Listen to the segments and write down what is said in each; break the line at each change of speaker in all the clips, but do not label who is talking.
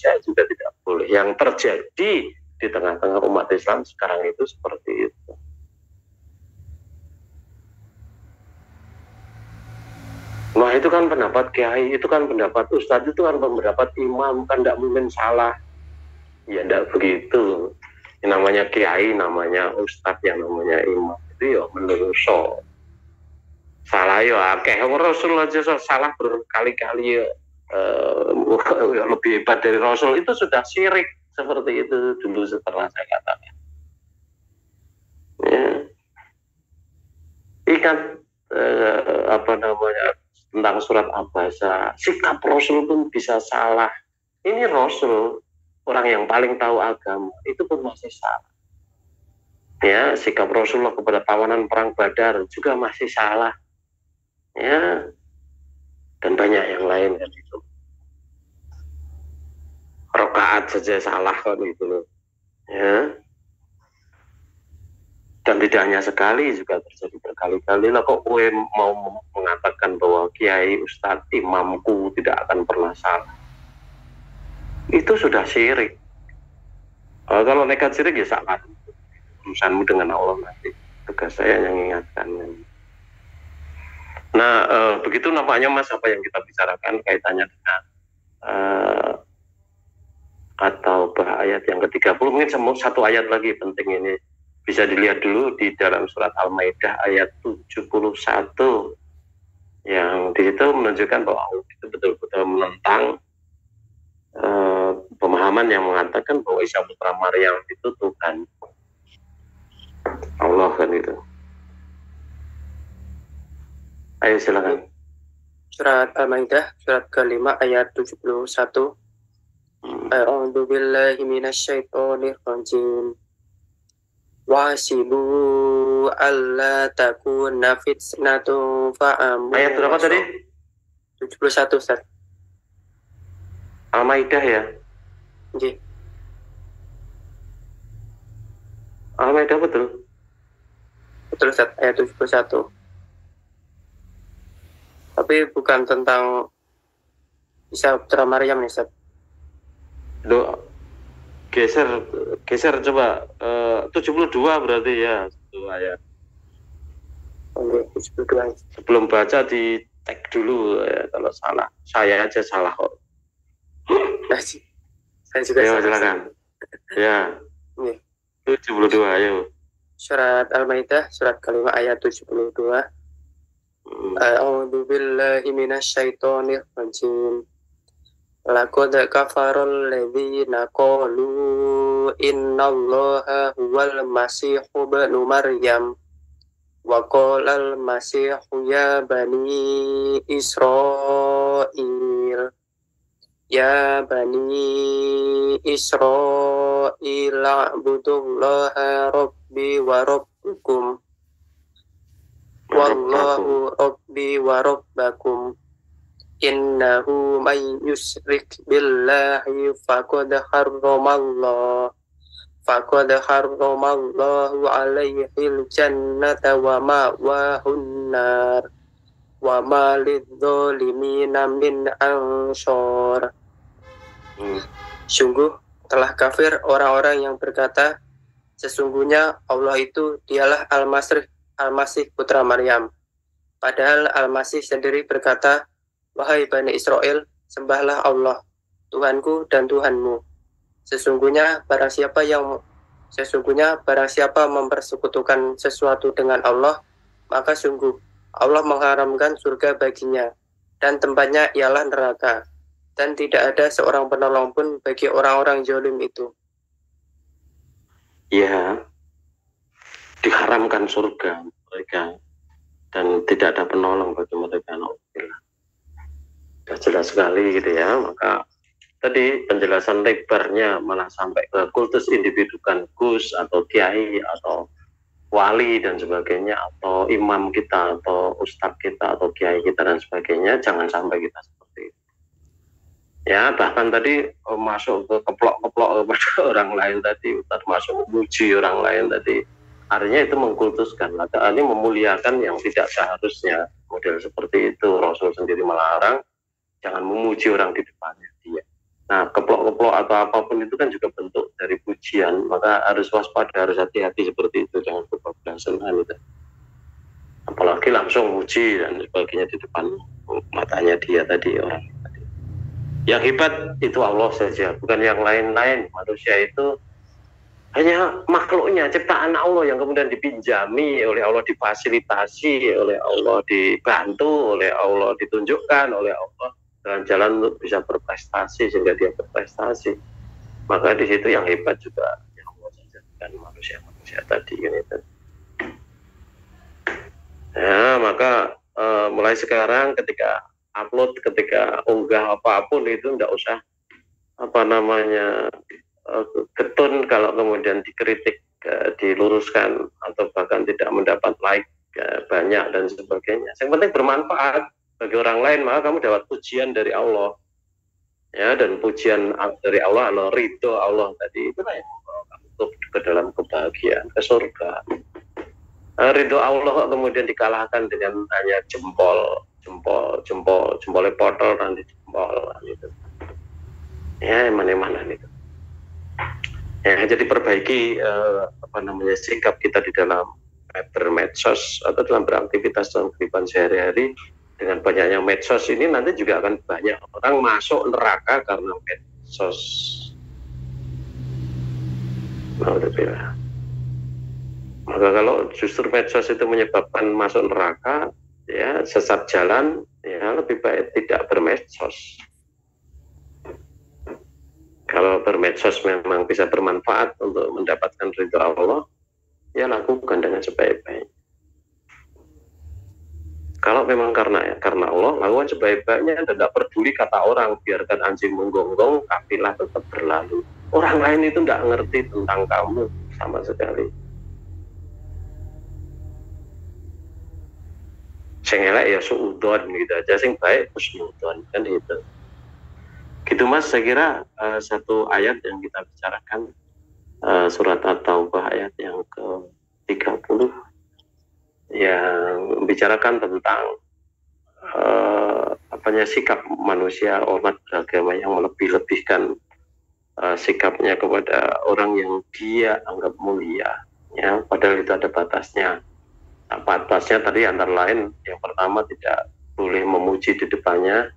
memuja juga tidak boleh. Yang terjadi di tengah-tengah umat Islam sekarang itu seperti itu. Nah itu kan pendapat kiai, itu kan pendapat ustadz, itu kan pendapat imam, kan tidak mungkin salah. Ya tidak begitu. Yang namanya kiai, namanya ustadz, yang namanya imam itu ya menurut salah ya akeh. Rasul aja salah berkali-kali ya. Lebih hebat dari Rasul, itu sudah syirik seperti itu dulu setelah saya katakan. Ya. Ingat tentang surat Abasa, sikap Rasul pun bisa salah. Ini Rasul, orang yang paling tahu agama, itu pun masih salah. Ya, sikap Rasulullah kepada tawanan perang Badar juga masih salah. Ya, dan banyak yang lain kan itu. Rokaat saja salah kan itu loh. Ya. Dan tidak hanya sekali, juga terjadi berkali-kali. Lah kok gue mau mengatakan bahwa kiai, ustadz, imamku tidak akan pernah salah? Itu sudah syirik. Kalau nekat syirik ya salah. Urusanmu dengan Allah nanti. Tugas saya yang mengingatkan. Nah, begitu nampaknya Mas apa yang kita bicarakan kaitannya dengan atau ayat yang ke-30. Mungkin satu ayat lagi penting ini. Bisa dilihat dulu di dalam surat Al-Maidah ayat 71 yang di situ menunjukkan bahwa Allah itu betul-betul menentang pemahaman yang mengatakan bahwa Isa putra Maryam itu Tuhan Allah kan itu. Ayo silakan.
Surat Al-Maidah surat ke-5 ayat 71. A'udzu billahi minasyaitonir rajim. Wasibu alla takuna fitnatun fa'amu.
Ayat berapa tadi?
71 Ustaz.
Al-Maidah ya?
Nggih.
Al-Maidah betul?
Betul Ustaz, ayat 71. Tapi bukan tentang Isa putra Maryam nih Ustaz.
Geser coba 72 berarti ya itu ayat.
72.
Sebelum baca di tag dulu ya, kalau salah. Saya aja salah kok.
Saya juga
ayo,
salah.
Silakan. Ya. 72 ayo.
Surat Al-Maidah surat ke-5 ayat 72. A'udzu billahi minasyaitonir rajim. Laqad kafarul ladzina qalu innallaha huwal masihu ibnu Maryam wa qala al masihu ya bani Israil a'budullaha rabbi wa rabbukum wallahu rabbi wa rabbakum innahu may yusyrik billahi faqad harramallahu alaihi al-jannata wa ma'wahun nar wa ma lidzalimina min ansor. Sungguh telah kafir orang-orang yang berkata, sesungguhnya Allah itu dialah Al-Masih putra Maryam. Padahal Al-Masih sendiri berkata, wahai Bani Israel, sembahlah Allah, Tuhanku dan Tuhanmu. Sesungguhnya barang siapa mempersekutukan sesuatu dengan Allah, maka sungguh Allah mengharamkan surga baginya, dan tempatnya ialah neraka, dan tidak ada seorang penolong pun bagi orang-orang zalim itu.
Ya, diharamkan surga mereka, dan tidak ada penolong bagi mereka. Jelas sekali gitu ya. Maka tadi penjelasan lebarnya malah sampai ke kultus individukan gus atau kiai atau wali dan sebagainya, atau imam kita atau ustadz kita atau kiai kita dan sebagainya. Jangan sampai kita seperti itu ya. Bahkan tadi masuk ke keplok-keplok kepada orang lain tadi, termasuk memuji orang lain tadi, artinya itu mengkultuskan, ini memuliakan yang tidak seharusnya. Model seperti itu Rasul sendiri melarang. Jangan memuji orang di depannya dia. Nah, keplok-keplok atau apapun itu kan juga bentuk dari pujian, maka harus waspada, harus hati-hati seperti itu, jangan kebablasan itu. Apalagi langsung muji dan sebagainya di depan matanya dia tadi orang. Yang hebat itu Allah saja, bukan yang lain-lain. Manusia itu hanya makhluknya, ciptaan Allah yang kemudian dipinjami oleh Allah, difasilitasi oleh Allah, dibantu oleh Allah, ditunjukkan oleh Allah jalan-jalan untuk bisa berprestasi sehingga dia berprestasi. Maka di situ yang hebat juga yang Allah saja, dan manusia-manusia tadi gitu. Ya, maka mulai sekarang ketika upload, ketika unggah apapun itu tidak usah getun kalau kemudian dikritik, diluruskan atau bahkan tidak mendapat like banyak dan sebagainya. Yang penting bermanfaat bagi orang lain, maka kamu dapat pujian dari Allah, ya, dan pujian dari Allah adalah ridho Allah tadi, itulah yang membawa kamu ke dalam kebahagiaan, ke surga. Ridho Allah kemudian dikalahkan dengan hanya jempolnya potol nanti jempol gitu, ya, mana itu. Ya, jadi perbaiki sikap kita di dalam bermedsos atau dalam beraktivitas dalam kehidupan sehari-hari. Dengan banyaknya medsos ini nanti juga akan banyak orang masuk neraka karena medsos. Maka kalau justru medsos itu menyebabkan masuk neraka, ya, sesat jalan, ya, lebih baik tidak bermedsos. Kalau bermedsos memang bisa bermanfaat untuk mendapatkan ridho Allah, ya lakukan dengan sebaik-baiknya. Kalau memang karena Allah, lakukan sebaik-baiknya dan tidak peduli kata orang, biarkan anjing menggonggong, kafilah tetap berlalu. Orang lain itu tidak ngerti tentang kamu sama sekali. Sing elek ya suudon gitu aja, sing baik husnudon, kan itu. Gitu Mas, saya kira satu ayat yang kita bicarakan, surat At-Taubah ayat yang ke-30, yang membicarakan tentang sikap manusia umat beragama yang melebih-lebihkan sikapnya kepada orang yang dia anggap mulia, ya, padahal itu ada batasnya. Batasnya tadi antara lain, yang pertama tidak boleh memuji di depannya,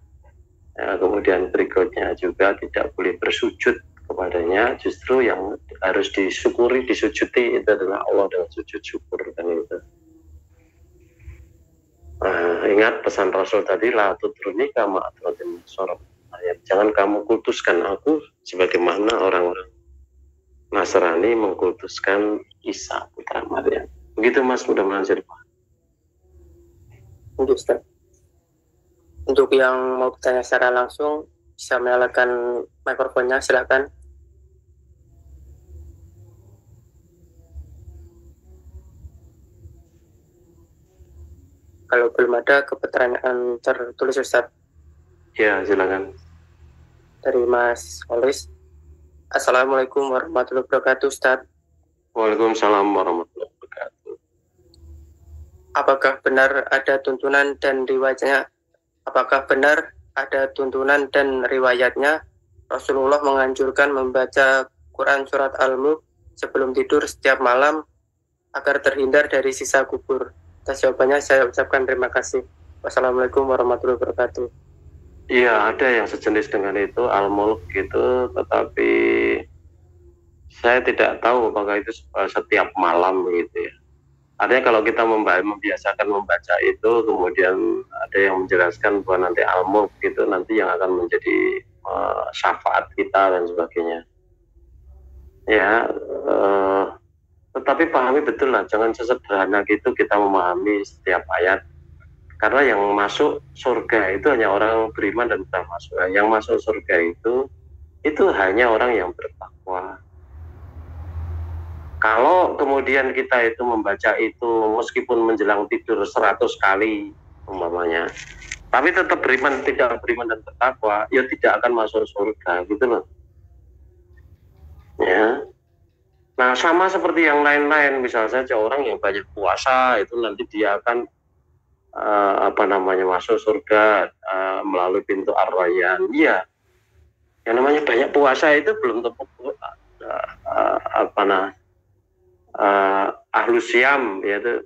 ya, kemudian berikutnya juga tidak boleh bersujud kepadanya. Justru yang harus disyukuri, disujuti itu adalah Allah dengan sujud syukur, kan itu. Ingat pesan Rasul tadi, la tutruni kama atratin sorab. Jangan kamu kultuskan aku sebagaimana orang-orang Nasrani mengkultuskan Isa putra Maryam. Begitu Mas, mudah-mudahan Pak.
Ustaz. Untuk yang mau bertanya secara langsung bisa menyalakan mikrofonnya, silakan. Kalau belum ada pertanyaan tertulis Ustaz.
Ya, silakan.
Dari Mas Olis. Assalamualaikum warahmatullahi wabarakatuh Ustaz.
Waalaikumsalam warahmatullahi wabarakatuh.
Apakah benar ada tuntunan dan riwayatnya? Apakah benar ada tuntunan dan riwayatnya Rasulullah menganjurkan membaca Quran surat Al-Mulk sebelum tidur setiap malam agar terhindar dari sisa kubur? Atas jawabannya saya ucapkan terima kasih. Wassalamualaikum warahmatullahi wabarakatuh.
Iya, ada yang sejenis dengan itu, Al-Mulk gitu, tetapi saya tidak tahu apakah itu setiap malam gitu ya. Artinya kalau kita membiasakan membaca itu, kemudian ada yang menjelaskan bahwa nanti Al-Mulk itu nanti yang akan menjadi syafaat kita dan sebagainya. Ya, tetapi pahami betul lah, jangan sesederhana gitu kita memahami setiap ayat. Karena yang masuk surga itu hanya orang beriman dan sudah masuk. Yang masuk surga itu hanya orang yang bertakwa. Kalau kemudian kita itu membaca itu meskipun menjelang tidur 100 kali umpamanya, tapi tetap beriman, tidak beriman dan bertakwa, ya tidak akan masuk surga gitu loh. Ya. Nah, sama seperti yang lain-lain, misalnya saja orang yang banyak puasa itu nanti dia akan masuk surga melalui pintu Ar-Rayyan. Iya. Yang namanya banyak puasa itu belum tentu ahlus syam, yaitu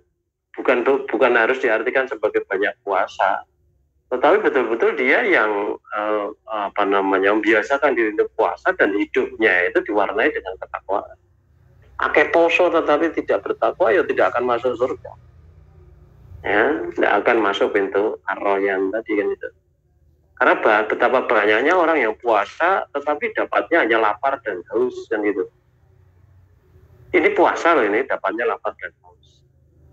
bukan harus diartikan sebagai banyak puasa, tetapi betul-betul dia yang membiasakan diri untuk puasa dan hidupnya itu diwarnai dengan ketakwaan. Akeh poso tetapi tidak bertakwa, ya tidak akan masuk surga. Ya, tidak akan masuk pintu ar-royan tadi kan itu. Karena betapa banyaknya orang yang puasa tetapi dapatnya hanya lapar dan haus kan gitu. Ini puasa loh, ini dapatnya lapar dan haus.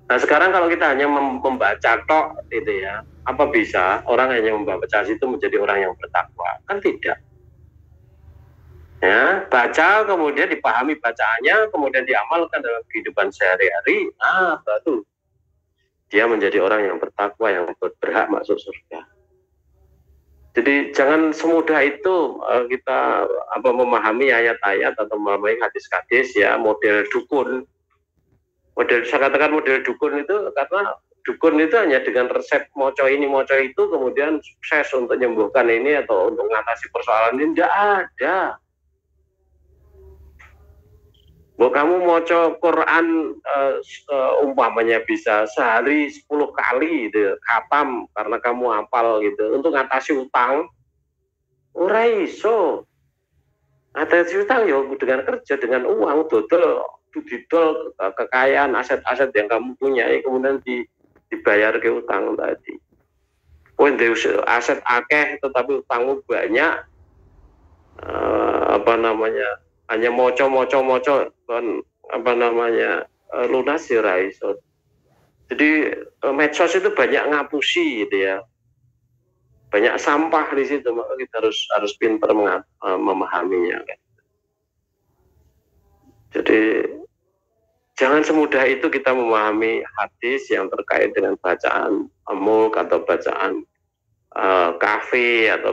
Nah sekarang kalau kita hanya membaca tok gitu ya, apa bisa orang hanya membaca itu menjadi orang yang bertakwa? Kan tidak. Ya, baca kemudian dipahami bacaannya, kemudian diamalkan dalam kehidupan sehari-hari. Nah, baru dia menjadi orang yang bertakwa, yang berhak masuk surga. Jadi jangan semudah itu kita memahami ayat-ayat atau memahami hadis-hadis ya, model dukun. Saya katakan model dukun itu karena dukun itu hanya dengan resep moco ini moco itu kemudian sukses untuk menyembuhkan ini atau untuk mengatasi persoalan ini, tidak ada. Bahwa kamu moco Quran umpamanya bisa sehari 10 kali gitu, khatam karena kamu hafal gitu untuk ngatasi utang, ora iso. Ngatasi utang ya dengan kerja, dengan uang, dodol kekayaan aset-aset yang kamu punya kemudian dibayar ke utang tadi. Aset akeh tetapi utangmu banyak, hanya moco kan lunas ya raiso. Jadi medsos itu banyak ngapusi gitu ya, banyak sampah di situ, maka kita harus pintar memahaminya. Jadi jangan semudah itu kita memahami hadis yang terkait dengan bacaan mulk atau bacaan kafe atau